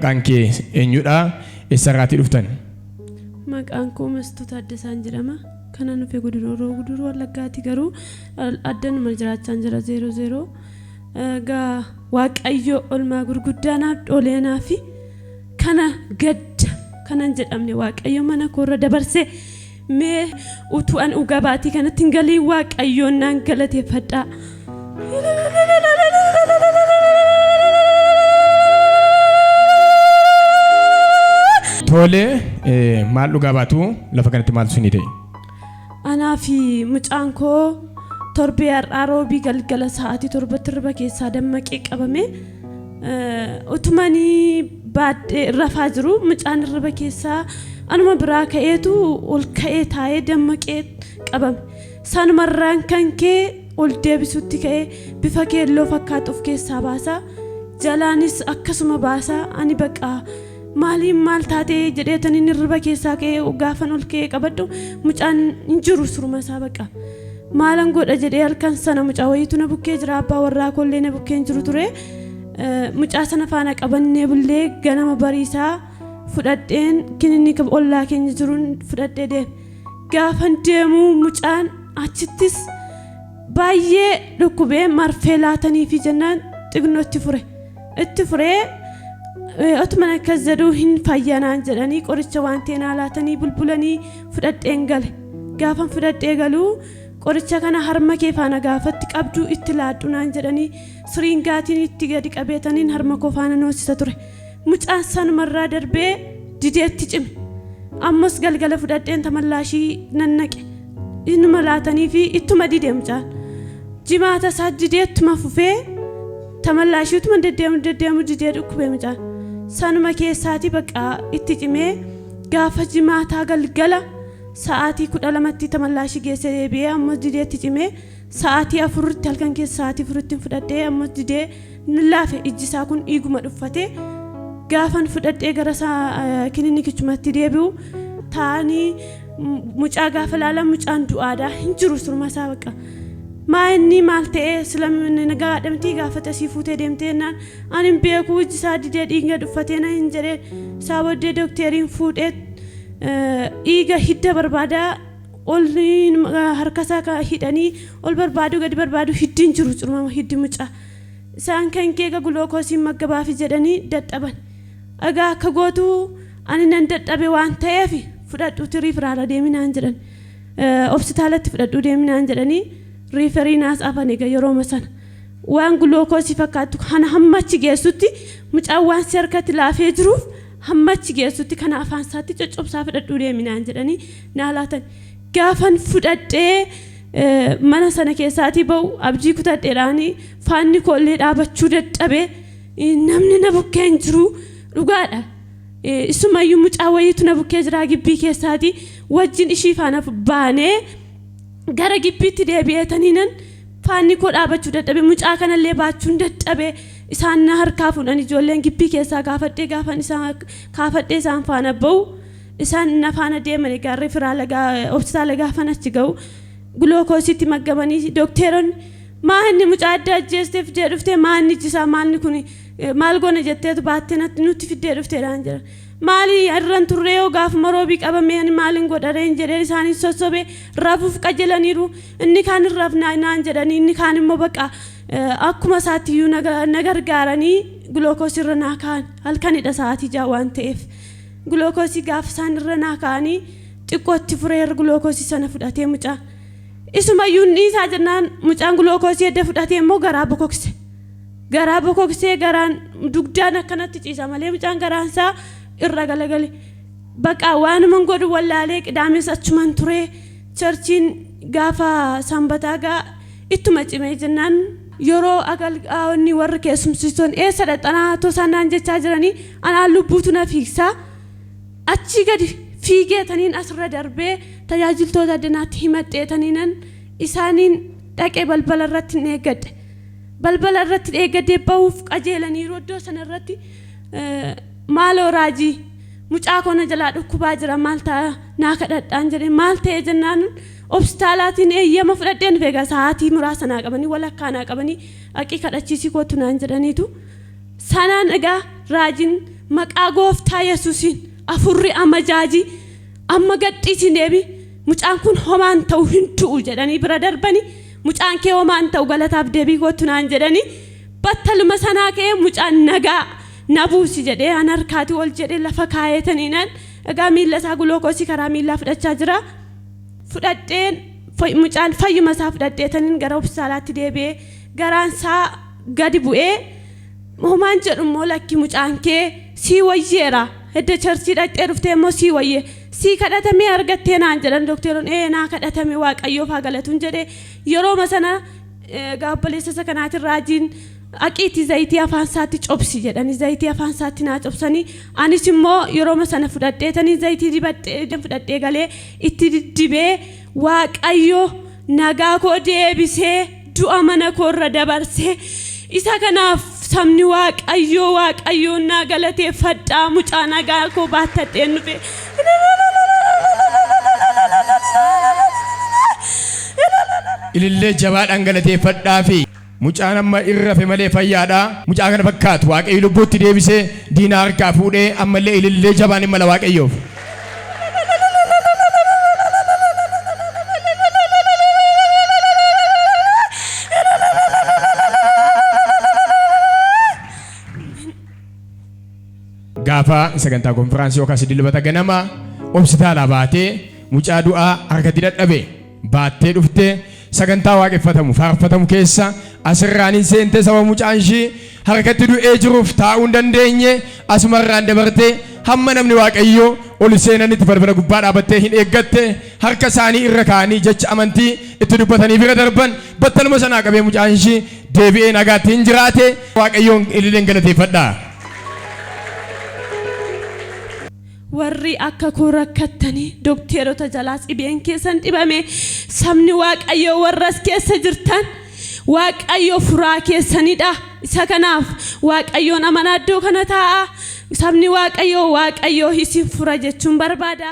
maqaan kee eenyudha? Eessarraatii dhuftan? Maqaan koo Mastuu Taaddasaan jedhama. Kana nufe guduruu Wallaggaatti garuu addanuma jiraachaan jira 00 gaa Waaqayyo olmaa gurguddaa naaf dhooleenaa fi kana gadda kanan jedhamne Waaqayyo mana koorra dabarsee mee utuu an dhugaa baatii kanatti hin galii Waaqayyoon naan galateeffadhaa. Tole maal dhugaa baatu lafa kanatti maal suni ta'e? Anaa fi mucaan koo torbee har'aa roobii galgala sa'aatii 7 keessaa dammaqee qabame utumanii baadhee rafaa jiru mucaan irra keessaa anuma biraa ka'eetu ol ka'ee taa'ee dammaqee qabame. Sanumarraan kan kee ol deebisutti ka'ee bifa keelloo fakkaatu of keessaa baasaa jalaanis akkasuma baasaa ani baqaa maaliin maal taatee jedheetaniin irra keessaa ka'ee gaafan ol ka'ee qabadhu mucaan hin jiru suruma isaa baqaa. Maalan godha jedhee halkan sana mucaa wayiitu na bukkee jira abbaa warraa kollee na bukkeen jiru ture. Mucaa sana faana qabannee bullee ganama bariisaa fudhadheen kininika ollaa keenya jiruun fudhadhee deeme. Gaafan deemuu mucaan achittis baay'ee dhukkubee marfee laatanii fi jennaan xiqqoo itti furee otuma akkas jedhuu hin fayyanaan jedhanii qoricha waan teenaa laatanii bulbulanii fudhadheen gale. Gaafan fudhadhee galuu qoricha kana harma kee faana gaafatti qabduu itti laadhu naan jedhanii siriingaatiin itti gadi qabeetaniin harma koo faana noosisa ture. Mucaan sanumarraa darbee dideetti cime. Ammas galgala fudhadheen tamallaashii nannaqe. Innuma laatanii fi ittuma didee mucaan. Jimaata isaa dideettuma fufee tamallaashii utuma deddeemu didee dhukkubee mucaan. Sanuma keessaatii baqaa itti cimee gaafa jimaataa galgala sa'aatii 12tti tamallaashii geessee deebi'ee ammas dideetti cimee sa'aatii 4tti halkan keessa sa'aatii 4tti fudhadhee ammas didee laafe ijji isaa kun dhiiguma dhuffatee gaafan fudhadhee gara kiniinikichumatti deebi'u taa'anii mucaa gaafa laalan mucaan du'aadhaa hin jiru surma isaa baqa. Maa inni maal ta'ee silamni nagaa adamtii gaafata sii fuutee deemtee naan ani hin beeku ijji isaa didee dhiiga dhuffatee na hin jedhee isaa booddee dookteriin fuudhee dhiiga hidda barbaadaa ol harkasaa hidhanii ol barbaadu gadi barbaadu hiddiin jiru curmama hiddi mucaa. Isaan kan keega gulookoosiin maggabaafi jedhanii dadhaban. Egaa akka gootu ani nan dadhabe waan ta'eef fudhadhuuti riiferaala deeminaan jedhan. Hospitaalatti fudhadhuu deeminaan jedhanii riiferiinaas afan egaa yeroo sana. Waan gulookoosii fakkaatu kana hammachi geessutti mucaan waan si harkatti laafee jiruuf hammachi geessutti kana afaan isaatti coccobsaa fudhadhuu deeminaan jedhanii naa laatan. Gaafan fudhadhee mana sana keessaatii ba'u abjii kutadheedhaanii faanni koollee dhaabachuu dadhabee namni na bukkee hin jiru dhugaadha. Isumayyuu mucaa wayiitu na bukkee jira gibbii keessaatii wajjin ishii faana baanee gara gibbiitti deebi'eetaniinan faanni koo dhaabachuu dadhabee mucaa kanallee baachuun dadhabee isaan na harkaa fuudhan ijoolleen gibbii keessaa gaafadhee gaafan isaan kaafadhee isaan faana ba'u isaan na faana deeman egaa riiferaala hospitaala gaafan achi ga'u gulookoosiitti maggamanii dookteeronni maa inni mucaa adda ajjeesteef jee dhuftee maa inni ijjisaa maalni kun maal goona jetteetu baattee nutti fiddee dhufteedhaan jira. Maali irran turree yoo gaafuma roobii qabamee ani maaliin godhareen jedhee isaanii sossobee rafuuf qajelaniiru inni kaan irraaf naan jedhanii inni kaan immoo baqa akkuma isaattiyyuu na gargaaranii gulookoosii irra naa ka'an halkanidha sa'aatii 6 waan ta'eef gulookoosii gaafa isaan irra naa ka'anii xiqqootti fureera gulookoosii sana fudhatee mucaa isumayyuu dhiisaa jennaan mucaan gulookoosii edda fudhatee immoo garaa bokoksee garaan dugdaan akkanatti ciisa malee mucaan garaansaa irra galagale baqa waanuma godhu wallaalee qidaames achuman turee charchiin gaafa sanbataa gaa ittuma cimee jennaan yeroo agalgaawonni warra keessumsiisoon eessa dhaxanaa tosanaan jechaa jiranii anaan lubbuutu na fiigsaa achi gadi fiigeetaniin asirra darbee tajaajiltoota addanaatti himadheetaniinan isaaniin dhaqee balbala irratti hin eeggadhe. Balbala irratti eeggadee ba'uuf qajeelanii roddoo sana irratti maaloo raajii mucaa koona jalaa dhukkubaa jira maal ta'a naa kadhadhaan jedhee maal ta'e jennaan hospitaalaatiin eeyyama fudhadheen feega sa'aatii muraasa naa qabanii walakkaa naa qabanii dhaqii kadhachiisii kootu naan jedhaniitu sanaan egaa raajiin maqaa gooftaa Yesuusiin afurri amajaajii amma gadhiisin deebi mucaan kun homaan ta'u hin du'u jedhanii bira darbanii mucaan kee homaan ta'u galataaf deebii gootu naan jedhanii battaluma sanaa ka'ee mucaan nagaa nabuusi jedhee an harkaati ol jedhee lafa kaayetaniinan egaa miilla isaa gulookoosii karaa miillaa fudhachaa jira fudhadheen mucaan fayyuma isaa fudhadheetaniin gara hospitaalaatti deebi'ee garaan isaa gadi bu'ee homaan jedhummoo lakki mucaan kee sii wayyeera hedda charchii dhaqxee dhuftee immoo sii wayyee sii kadhatamee argattee naan jedhan dookteroon naa kadhatame waaqayyoof haa galatuun jedhee yerooma sana gaabboleessa isa kanaatiin raajiin aqiitii zayitii afaan isaatti cobsi jedhanii zayitii afaan isaatti naa cobsanii anis immoo yerooma sana fudhadheetanii zayitii dibadhee fudhadhee galee itti diddibee waaqayyo nagaa koo deebisee du'a mana koorra dabarsee isa kanaaf sabni waaqayyoo naa galateeffadhaa mucaa nagaa koo baattadheen dhufe ilillee jabaadhaan galateeffadhaa fi mucaan amma irrafe malee fayyaadha mucaa kana fakkaatu waaqayyo lubbuutti deebisee diina harkaa fuudhee ammallee ilillee jabaan hin mala waaqayyoof. Gaafa sagantaa konfiraansii yookaas dilbata ganama hospitaala baatee mucaa du'aa harkatti dadhabe baattee dhuftee sagantaa waaqeffatamu faarfatamu keessa asirraan seentee saba mucaan ishii harkatti du'ee jiruuf taa'uu hin dandeenye asumarraan dabartee hamma namni waaqayyoo ol seenanitti balbala gubbaa dhaabattee hin eeggatte harka isaanii irra kaanii jecha amantii itti dubbatanii bira darban battaluma sanaa qabee mucaan ishii deebi'ee nagaatti hin jiraate waaqayyoon ililleen galateeffadhaa. warri akka koo rakkattanii dookterota jalaas dhibeen keessan dhibame sabni waaqayyoo warras keessa jirtan waaqayyo furaa keessanidha isa kanaaf waaqayyoon amanaddoo kana taa'a sabni waaqayyoo isin fura jechuun barbaada.